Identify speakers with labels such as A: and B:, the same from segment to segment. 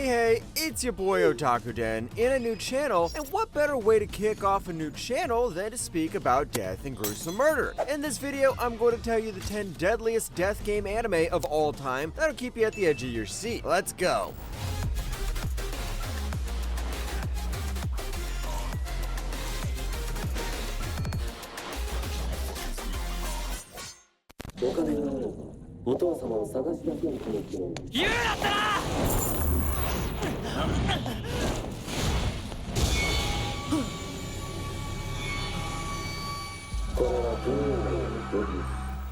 A: Hey, it's your boy Otaku Den in a new channel, and what better way to kick off a new channel than to speak about death and gruesome murder. In this video, I'm going to tell you the 10 deadliest death game anime of all time that'll keep you at the edge of your seat. Let's go!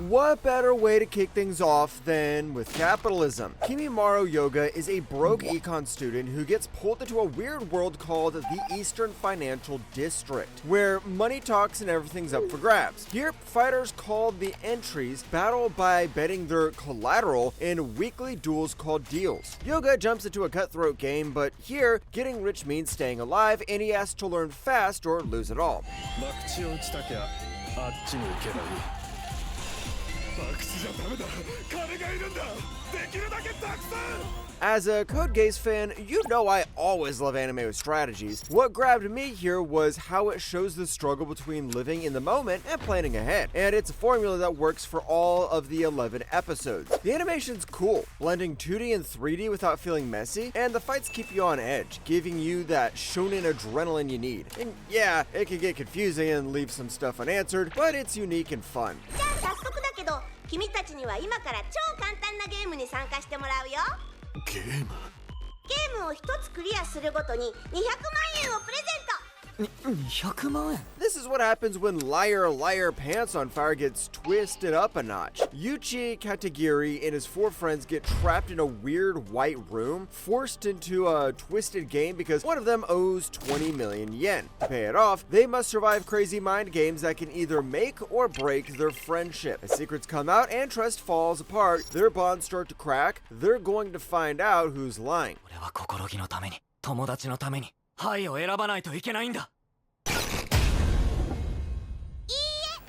A: What better way to kick things off than with capitalism? Kimimaro Yoga is a broke econ student who gets pulled into a weird world called the Eastern Financial District, where money talks and everything's up for grabs. Here, fighters called the entries battle by betting their collateral in weekly duels called deals. Yoga jumps into a cutthroat game, but here, getting rich means staying alive, and he has to learn fast or lose it all. As a Code Geass fan, you know I always love anime with strategies. What grabbed me here was how it shows the struggle between living in the moment and planning ahead, and it's a formula that works for all of the 11 episodes. The animation's cool, blending 2D and 3D without feeling messy, and the fights keep you on edge, giving you that shonen adrenaline you need. And yeah, it can get confusing and leave some stuff unanswered, but it's unique and fun.
B: 君たちには今から超簡単なゲームに参加してもらうよ。ゲームを一つクリアするごとに200万円をプレゼント。200万円?
A: This is what happens when Liar Liar Pants on Fire gets twisted up a notch. Yuichi Katagiri and his 4 friends get trapped in a weird white room, forced into a twisted game because one of them owes 20 million yen. To pay it off, they must survive crazy mind games that can either make or break their friendship. As secrets come out and trust falls apart, their bonds start to crack, they're going to find out who's lying.
C: 俺は心木のために、友達のために、はいを選ばないといけないんだ。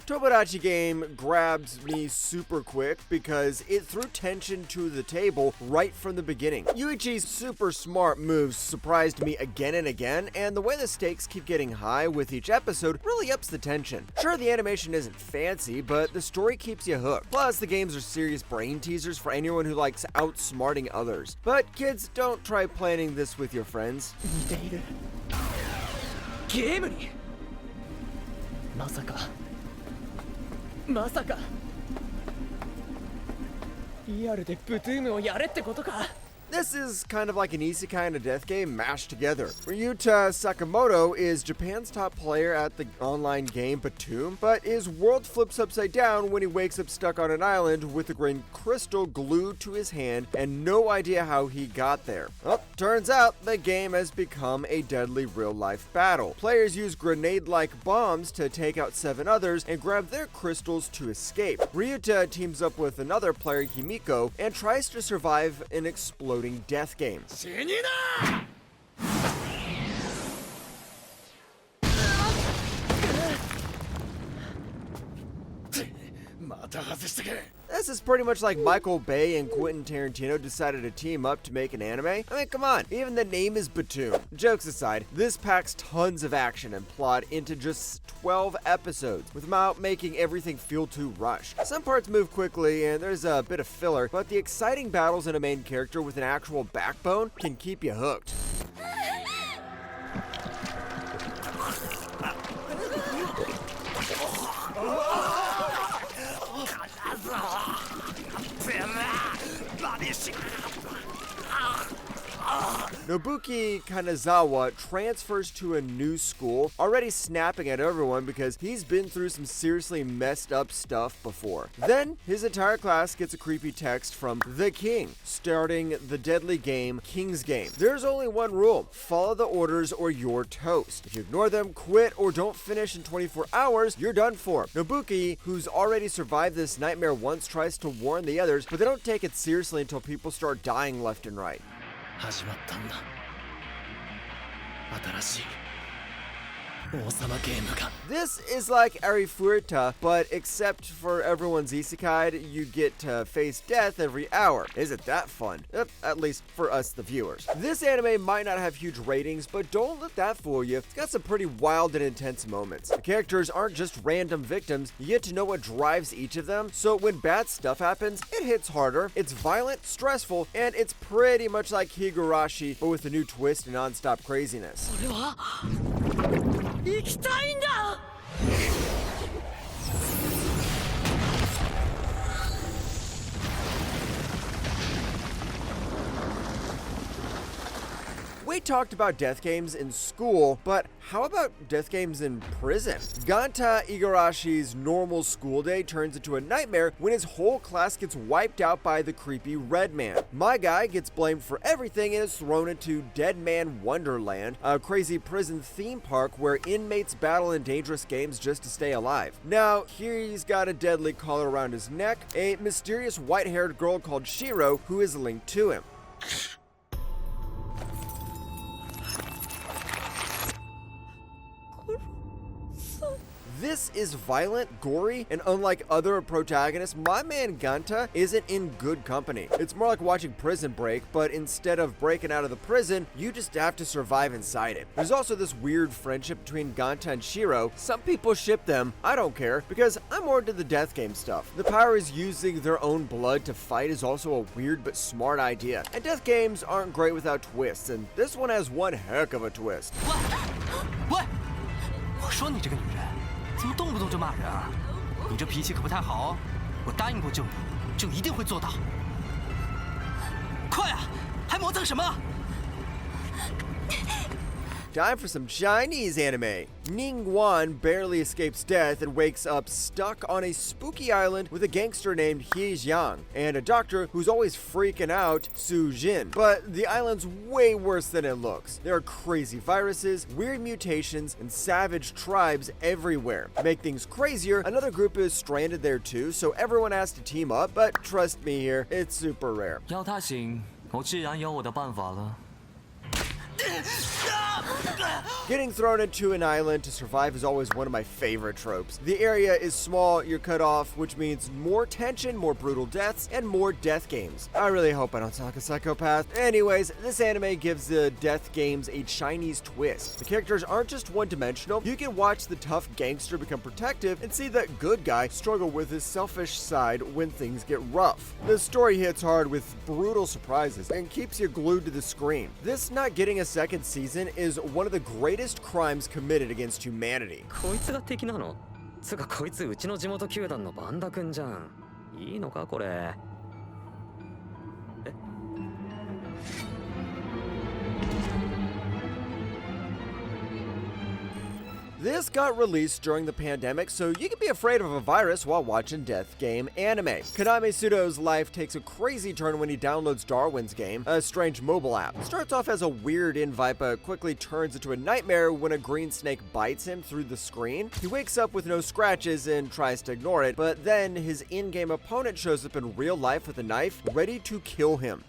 A: Tomodachi Game grabs me super quick because it threw tension to the table right from the beginning. Yuichi's super smart moves surprised me again and again, and the way the stakes keep getting high with each episode really ups the tension. Sure, the animation isn't fancy, but the story keeps you hooked. Plus, the games are serious brain teasers for anyone who likes outsmarting others. But kids, don't try planning this with your friends.
C: ゲームにまさかリアルでブトゥームをやれってことか。
A: This is kind of like an isekai and a death game mashed together. Ryuta Sakamoto is Japan's top player at the online game Batum, but his world flips upside down when he wakes up stuck on an island with a green crystal glued to his hand and no idea how he got there. Well, turns out the game has become a deadly real-life battle. Players use grenade-like bombs to take out 7 others and grab their crystals to escape. Ryuta teams up with another player, Himiko, and tries to survive an exploding death game.
C: 死にな！
A: This is pretty much like Michael Bay and Quentin Tarantino decided to team up to make an anime. I mean, come on, even the name is Batum. Jokes aside, this packs tons of action and plot into just 12 episodes without making everything feel too rushed. Some parts move quickly and there's a bit of filler, but the exciting battles and a main character with an actual backbone can keep you hooked. Nobuki Kanazawa transfers to a new school, already snapping at everyone because he's been through some seriously messed up stuff before. Then, his entire class gets a creepy text from the King, starting the deadly game, King's Game. There's only one rule: follow the orders or you're toast. If you ignore them, quit, or don't finish in 24 hours, you're done for. Nobuki, who's already survived this nightmare once, tries to warn the others, but they don't take it seriously until people start dying left and right.
C: 始まったんだ。新しい
A: This is like Arifureta, but except for everyone's isekai, you get to face death every hour. Isn't that fun? At least for us, the viewers. This anime might not have huge ratings, but don't let that fool you. It's got some pretty wild and intense moments. The characters aren't just random victims, you get to know what drives each of them, so when bad stuff happens, it hits harder, it's violent, stressful, and it's pretty much like Higurashi, but with a new twist and non-stop craziness. We talked about death games in school, but how about death games in prison? Ganta Igarashi's normal school day turns into a nightmare when his whole class gets wiped out by the creepy Red Man. My guy gets blamed for everything and is thrown into Dead Man Wonderland, a crazy prison theme park where inmates battle in dangerous games just to stay alive. Now, here he's got a deadly collar around his neck, a mysterious white-haired girl called Shiro who is linked to him. This is violent, gory, and unlike other protagonists, my man Ganta isn't in good company. It's more like watching Prison Break, but instead of breaking out of the prison, you just have to survive inside it. There's also this weird friendship between Ganta and Shiro. Some people ship them. I don't care, because I'm more into the death game stuff. The power is using their own blood to fight is also a weird but smart idea. And death games aren't great without twists, and this one has one heck of a twist.
C: What? 我说你这个女人怎么动不动就骂人啊？你这脾气可不太好哦。我答应过救你，就一定会做到。快啊，还磨蹭什么？
A: Time for some Chinese anime. Ningguan barely escapes death and wakes up stuck on a spooky island with a gangster named He Jiang and a doctor who's always freaking out, Su Jin. But the island's way worse than it looks. There are crazy viruses, weird mutations, and savage tribes everywhere. To make things crazier, another group is stranded there too, so everyone has to team up, but trust me here, it's super rare.
C: 要他醒，我自然有我的办法了。
A: Getting thrown into an island to survive is always one of my favorite tropes. The area is small, you're cut off, which means more tension, more brutal deaths, and more death games. I really hope I don't sound like a psychopath. Anyways, this anime gives the death games a Chinese twist. The characters aren't just one-dimensional. You can watch the tough gangster become protective and see that good guy struggle with his selfish side when things get rough. The story hits hard with brutal surprises and keeps you glued to the screen. This not getting a second season is one of the greatest crimes committed against humanity.
D: こいつが敵なの？つかこいつうちの地元球団のバンダ君じゃん。いいのかこれ？
A: This got released during the pandemic, so you can be afraid of a virus while watching death game anime. Kaname Sudo's life takes a crazy turn when he downloads Darwin's game, a strange mobile app. It starts off as a weird invite, but quickly turns into a nightmare when a green snake bites him through the screen. He wakes up with no scratches and tries to ignore it, but then his in-game opponent shows up in real life with a knife, ready to kill him.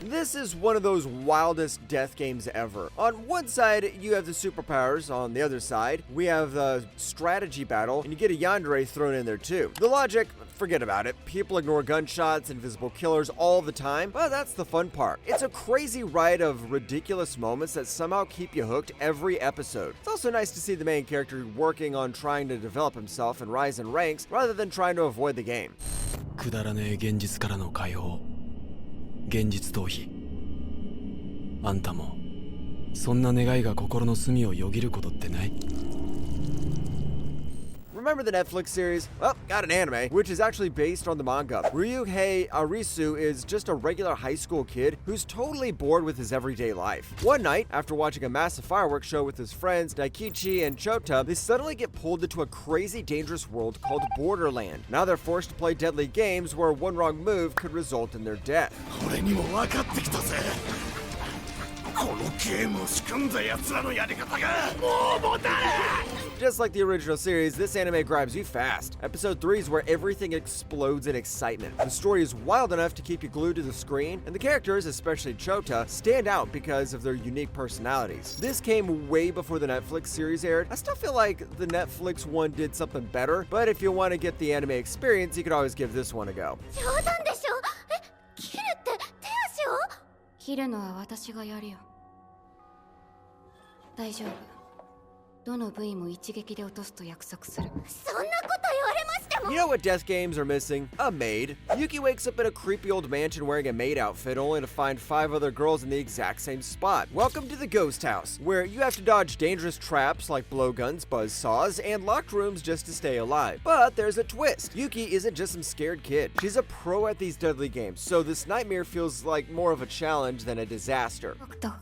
A: This is one of those wildest death games ever. On one side, you have the superpowers. On the other side, we have the strategy battle, and you get a yandere thrown in there too. The logic, forget about it. People ignore gunshots, invisible killers all the time, but that's the fun part. It's a crazy ride of ridiculous moments that somehow keep you hooked every episode. It's also nice to see the main character working on trying to develop himself and rise in ranks rather than trying to avoid the game.
E: くだらねえ現実からの解放現実逃避あんたもそんな願いが心の隅をよぎることってない
A: Remember the Netflix series? Well, got an anime, which is actually based on the manga. Ryuhei Arisu is just a regular high school kid who's totally bored with his everyday life. One night, after watching a massive fireworks show with his friends Daikichi and Chota, they suddenly get pulled into a crazy dangerous world called Borderland. Now they're forced to play deadly games where one wrong move could result in their death.
F: 俺にも分かってきたぜこのゲームを仕組んだ奴らのやり方がもう持たねえ
A: Just like the original series, this anime grabs you fast. Episode 3 is where everything explodes in excitement. The story is wild enough to keep you glued to the screen, and the characters, especially Chota, stand out because of their unique personalities. This came way before the Netflix series aired. I still feel like the Netflix one did something better, but if you want to get the anime experience, you could always give this one a go.
B: 冗談でしょ。切るって手足を？
G: 切るのは私がやるよ。大丈夫。どの部位も一撃で落とすと約束する。
B: そんなこと言われましても。
A: You know what death games are missing? A maid. Yuki wakes up in a creepy old mansion wearing a maid outfit only to find 5 other girls in the exact same spot. Welcome to the ghost house, where you have to dodge dangerous traps like blowguns, buzzsaws, and locked rooms just to stay alive. But there's a twist. Yuki isn't just some scared kid. She's a pro at these deadly games, so this nightmare feels like more of a challenge than a disaster.
G: 北斗、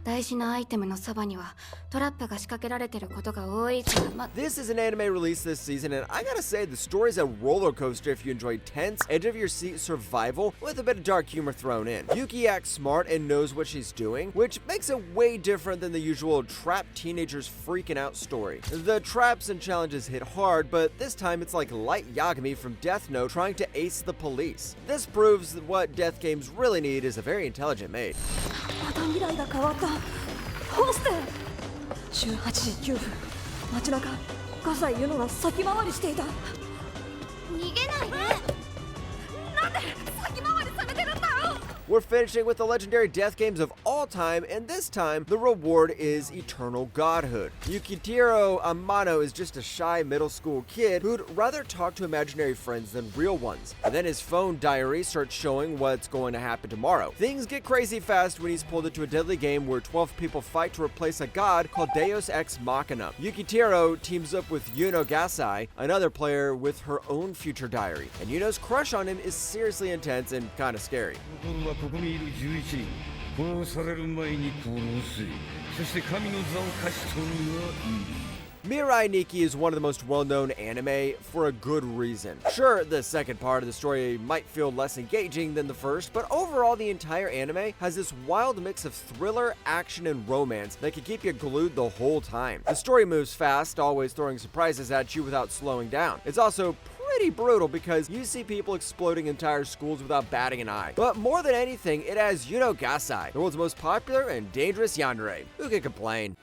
G: 大事なアイテムのそばにはトラップが仕掛けられてることが多いから。
A: This is an anime released this season, and I gotta say, the story's a roller coaster if you enjoy tense, edge-of-your-seat survival with a bit of dark humor thrown in. Yuki acts smart and knows what she's doing, which makes it way different than the usual trapped teenagers freaking out story. The traps and challenges hit hard, but this time it's like light Yagami from Death Note trying to ace the police. This proves that what death games really need is a very intelligent maid.
H: また未来が変わった。どうして？ 18時9分、街中、葛西ユノが先回りしていた。
B: 逃げないで。なんで先回りされてるんだよ。
A: We're finishing with the legendary death games of all time, and this time, the reward is eternal godhood. Yukitiro Amano is just a shy middle school kid who'd rather talk to imaginary friends than real ones. And then his phone diary starts showing what's going to happen tomorrow. Things get crazy fast when he's pulled into a deadly game where 12 people fight to replace a god called Deus Ex Machina. Yukitiro teams up with Yuno Gasai, another player with her own future diary. And Yuno's crush on him is seriously intense and kind of scary.
I: ここにいる11人殺される前に殺せそして神の座を勝ち取るがいい
A: Mirai Nikki is one of the most well-known anime for a good reason. Sure, the second part of the story might feel less engaging than the first, but overall the entire anime has this wild mix of thriller, action, and romance that can keep you glued the whole time. The story moves fast, always throwing surprises at you without slowing down. It's also pretty brutal because you see people exploding entire schools without batting an eye. But more than anything, it has Yuno Gasai, the world's most popular and dangerous yandere. Who can complain?